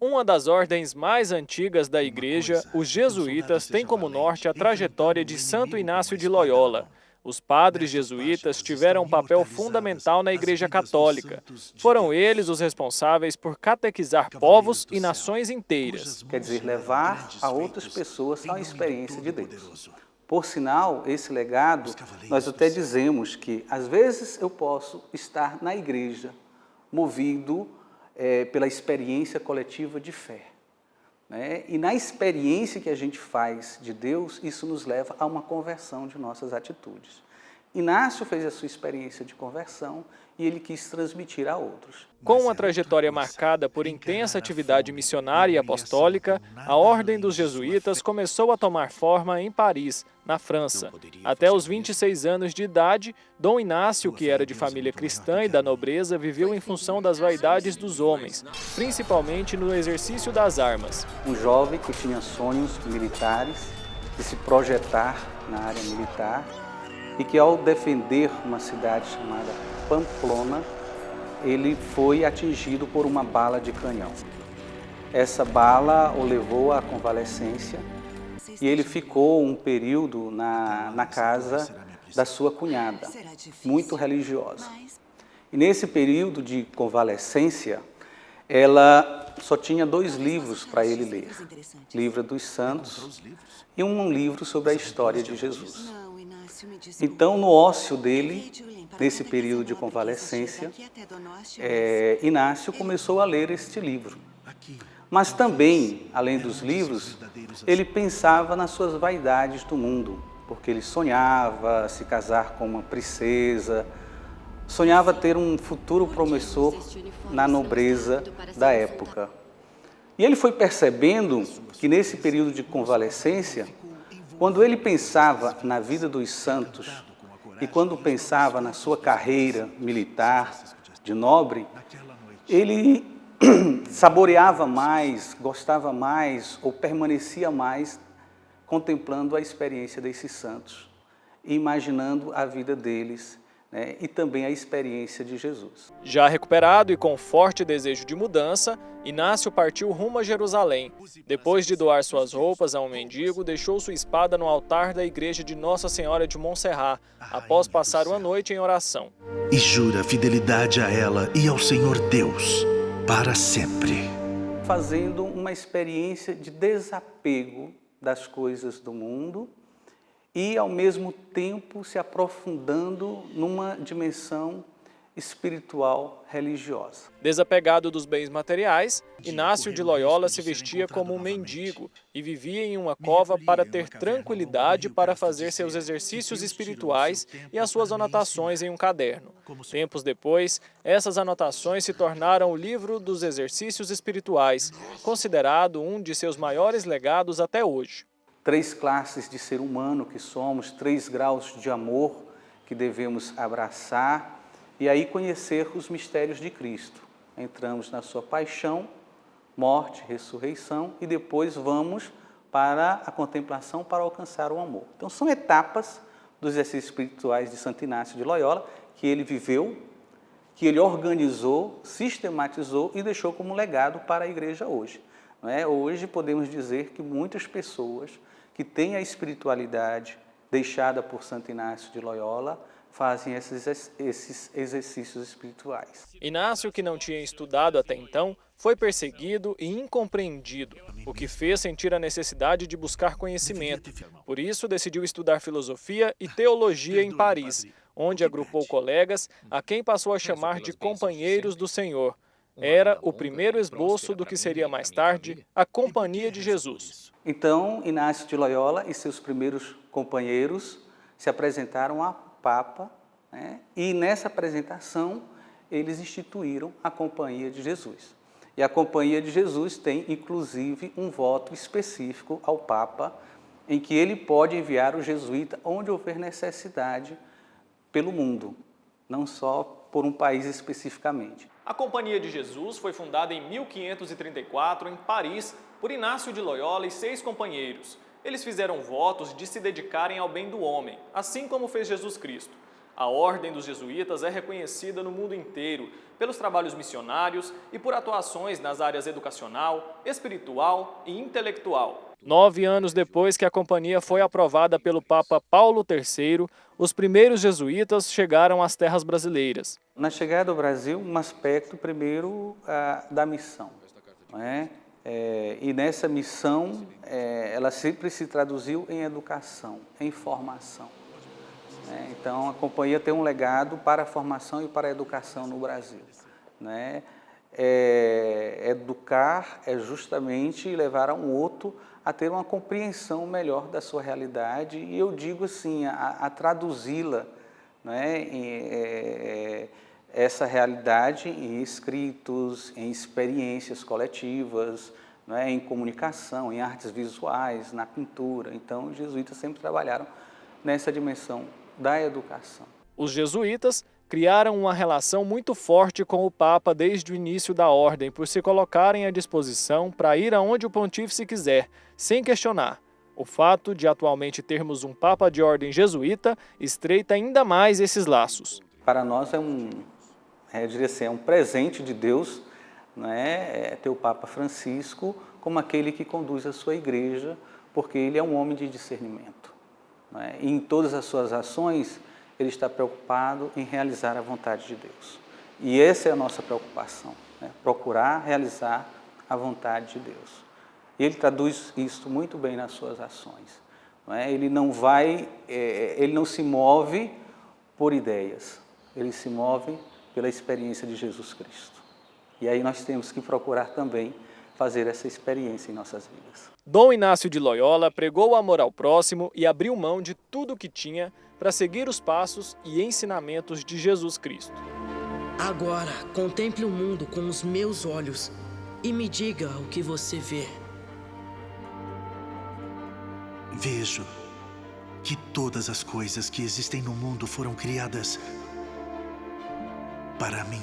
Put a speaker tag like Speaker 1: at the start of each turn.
Speaker 1: Uma das ordens mais antigas da Igreja, os jesuítas têm como norte a trajetória de Santo Inácio de Loyola. Os padres jesuítas tiveram um papel fundamental na Igreja Católica. Foram eles os responsáveis por catequizar povos e nações inteiras.
Speaker 2: Quer dizer, levar a outras pessoas a experiência de Deus. Por sinal, esse legado, nós até dizemos que, às vezes, eu posso estar na igreja, movido pela experiência coletiva de fé. Né? E na experiência que a gente faz de Deus, isso nos leva a uma conversão de nossas atitudes. Inácio fez a sua experiência de conversão e ele quis transmitir a outros.
Speaker 1: Com uma trajetória marcada por intensa atividade missionária e apostólica, a Ordem dos Jesuítas começou a tomar forma em Paris, na França. Até os 26 anos de idade, Dom Inácio, que era de família cristã e da nobreza, viveu em função das vaidades dos homens, principalmente no exercício das armas.
Speaker 2: Um jovem que tinha sonhos militares, de se projetar na área militar, e que ao defender uma cidade chamada Pamplona, ele foi atingido por uma bala de canhão. Essa bala o levou à convalescência e ele ficou um período na casa da sua cunhada, muito religiosa. E nesse período de convalescência, ela só tinha 2 livros para ele ler. Livro dos Santos e um livro sobre a história de Jesus. Então, no ócio dele, nesse período de convalescência, Inácio começou a ler este livro. Mas também, além dos livros, ele pensava nas suas vaidades do mundo, porque ele sonhava se casar com uma princesa, sonhava ter um futuro promissor na nobreza da época. E ele foi percebendo que nesse período de convalescência, quando ele pensava na vida dos santos e quando pensava na sua carreira militar de nobre, ele saboreava mais, gostava mais ou permanecia mais contemplando a experiência desses santos, imaginando a vida deles, né, e também a experiência de Jesus.
Speaker 1: Já recuperado e com forte desejo de mudança, Inácio partiu rumo a Jerusalém. Depois de doar suas roupas a um mendigo, deixou sua espada no altar da igreja de Nossa Senhora de Montserrat, após passar uma noite em oração.
Speaker 3: E jura fidelidade a ela e ao Senhor Deus, para sempre.
Speaker 2: Fazendo uma experiência de desapego das coisas do mundo e, ao mesmo tempo, se aprofundando numa dimensão espiritual religiosa.
Speaker 1: Desapegado dos bens materiais, Inácio de Loyola se vestia como um mendigo e vivia em uma cova para ter tranquilidade para fazer seus exercícios espirituais e as suas anotações em um caderno. Tempos depois, essas anotações se tornaram o livro dos exercícios espirituais, considerado um de seus maiores legados até hoje.
Speaker 2: 3 classes de ser humano que somos, 3 graus de amor que devemos abraçar e aí conhecer os mistérios de Cristo. Entramos na sua paixão, morte, ressurreição e depois vamos para a contemplação para alcançar o amor. Então são etapas dos exercícios espirituais de Santo Inácio de Loyola que ele viveu, que ele organizou, sistematizou e deixou como legado para a igreja hoje. Não é? Hoje podemos dizer que muitas pessoas que têm a espiritualidade deixada por Santo Inácio de Loyola fazem esses exercícios espirituais.
Speaker 1: Inácio, que não tinha estudado até então, foi perseguido e incompreendido, o que fez sentir a necessidade de buscar conhecimento. Por isso, decidiu estudar filosofia e teologia em Paris, onde agrupou colegas a quem passou a chamar de companheiros do Senhor. Era o primeiro esboço do que seria mais tarde a Companhia de Jesus.
Speaker 2: Então, Inácio de Loyola e seus primeiros companheiros se apresentaram a Papa, né? E nessa apresentação eles instituíram a Companhia de Jesus. E a Companhia de Jesus tem, inclusive, um voto específico ao Papa, em que ele pode enviar o jesuíta onde houver necessidade pelo mundo, não só por um país especificamente.
Speaker 1: A Companhia de Jesus foi fundada em 1534 em Paris por Inácio de Loyola e 6 companheiros. Eles fizeram votos de se dedicarem ao bem do homem, assim como fez Jesus Cristo. A Ordem dos Jesuítas é reconhecida no mundo inteiro pelos trabalhos missionários e por atuações nas áreas educacional, espiritual e intelectual. 9 anos depois que a companhia foi aprovada pelo Papa Paulo III, os primeiros jesuítas chegaram às terras brasileiras.
Speaker 2: Na chegada ao Brasil, um aspecto primeiro da missão, não é? E nessa missão, ela sempre se traduziu em educação, em formação. Então, a companhia tem um legado para a formação e para a educação no Brasil. Né? Educar é justamente levar a um outro a ter uma compreensão melhor da sua realidade e eu digo assim, a traduzi-la, né? Essa realidade em escritos, em experiências coletivas, né? Em comunicação, em artes visuais, na pintura. Então, os jesuítas sempre trabalharam nessa dimensão da educação.
Speaker 1: Os jesuítas criaram uma relação muito forte com o Papa desde o início da ordem, por se colocarem à disposição para ir aonde o pontífice quiser, sem questionar. O fato de atualmente termos um Papa de ordem jesuíta estreita ainda mais esses laços.
Speaker 2: Para nós é um presente de Deus, né? Ter o Papa Francisco como aquele que conduz a sua igreja, porque ele é um homem de discernimento. Né? E em todas as suas ações, ele está preocupado em realizar a vontade de Deus. E essa é a nossa preocupação, né? Procurar realizar a vontade de Deus. E ele traduz isso muito bem nas suas ações. Não é? Ele não se move por ideias, ele se move pela experiência de Jesus Cristo. E aí nós temos que procurar também fazer essa experiência em nossas vidas.
Speaker 1: Dom Inácio de Loyola pregou o amor ao próximo e abriu mão de tudo o que tinha para seguir os passos e ensinamentos de Jesus Cristo.
Speaker 4: Agora, contemple o mundo com os meus olhos e me diga o que você vê.
Speaker 3: Vejo que todas as coisas que existem no mundo foram criadas para mim.